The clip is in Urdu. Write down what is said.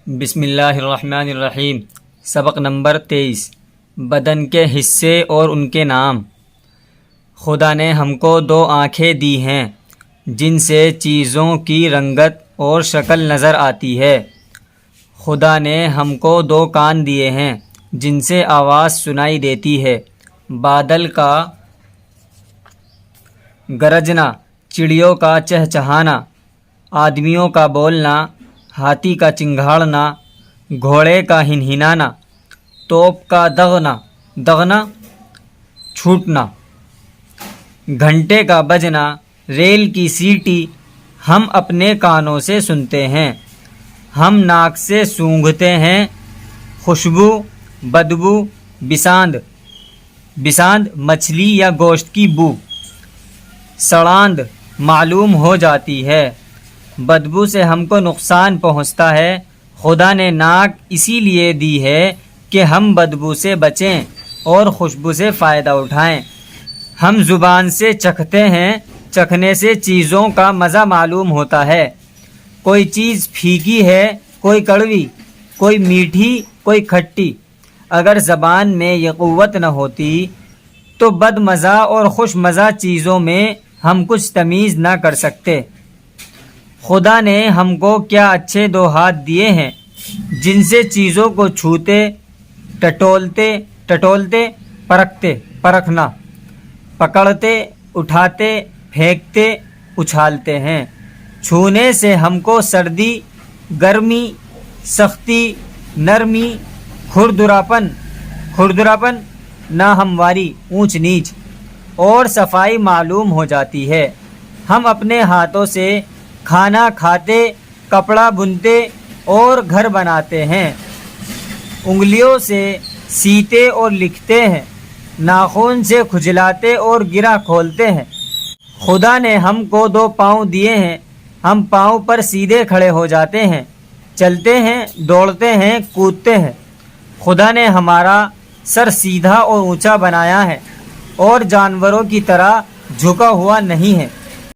بسم اللہ الرحمن الرحیم۔ سبق نمبر 23۔ بدن کے حصے اور ان کے نام۔ خدا نے ہم کو 2 آنکھیں دی ہیں جن سے چیزوں کی رنگت اور شکل نظر آتی ہے۔ خدا نے ہم کو 2 کان دیے ہیں جن سے آواز سنائی دیتی ہے۔ بادل کا گرجنا، چڑیوں کا چہچہانا، آدمیوں کا بولنا، ہاتھی کا چنگھاڑنا، گھوڑے کا ہنہنانا، توپ کا دغنا چھوٹنا، گھنٹے کا بجنا، ریل کی سیٹی ہم اپنے کانوں سے سنتے ہیں۔ ہم ناک سے سونگھتے ہیں۔ خوشبو، بدبو، بساند مچھلی یا گوشت کی بو، سڑاند معلوم ہو جاتی ہے۔ بدبو سے ہم کو نقصان پہنچتا ہے۔ خدا نے ناک اسی لیے دی ہے کہ ہم بدبو سے بچیں اور خوشبو سے فائدہ اٹھائیں۔ ہم زبان سے چکھتے ہیں، چکھنے سے چیزوں کا مزہ معلوم ہوتا ہے۔ کوئی چیز پھیکی ہے، کوئی کڑوی، کوئی میٹھی، کوئی کھٹی۔ اگر زبان میں یہ قوت نہ ہوتی تو بد مزہ اور خوش مزہ چیزوں میں ہم کچھ تمیز نہ کر سکتے۔ خدا نے ہم کو کیا اچھے 2 ہاتھ دیے ہیں جن سے چیزوں کو چھوتے، ٹٹولتے، پرکھنا، پکڑتے، اٹھاتے، پھینکتے، اچھالتے ہیں۔ چھونے سے ہم کو سردی، گرمی، سختی، نرمی، کھردراپن، ناہمواری، اونچ نیچ اور صفائی معلوم ہو جاتی ہے۔ ہم اپنے ہاتھوں سے کھانا کھاتے، کپڑا بنتے اور گھر بناتے ہیں۔ انگلیوں سے سیتے اور لکھتے ہیں، ناخن سے کھجلاتے اور گرہ کھولتے ہیں۔ خدا نے ہم کو 2 پاؤں دیے ہیں۔ ہم پاؤں پر سیدھے کھڑے ہو جاتے ہیں، چلتے ہیں، دوڑتے ہیں، کودتے ہیں۔ خدا نے ہمارا سر سیدھا اور اونچا بنایا ہے اور جانوروں کی طرح جھکا ہوا نہیں ہے۔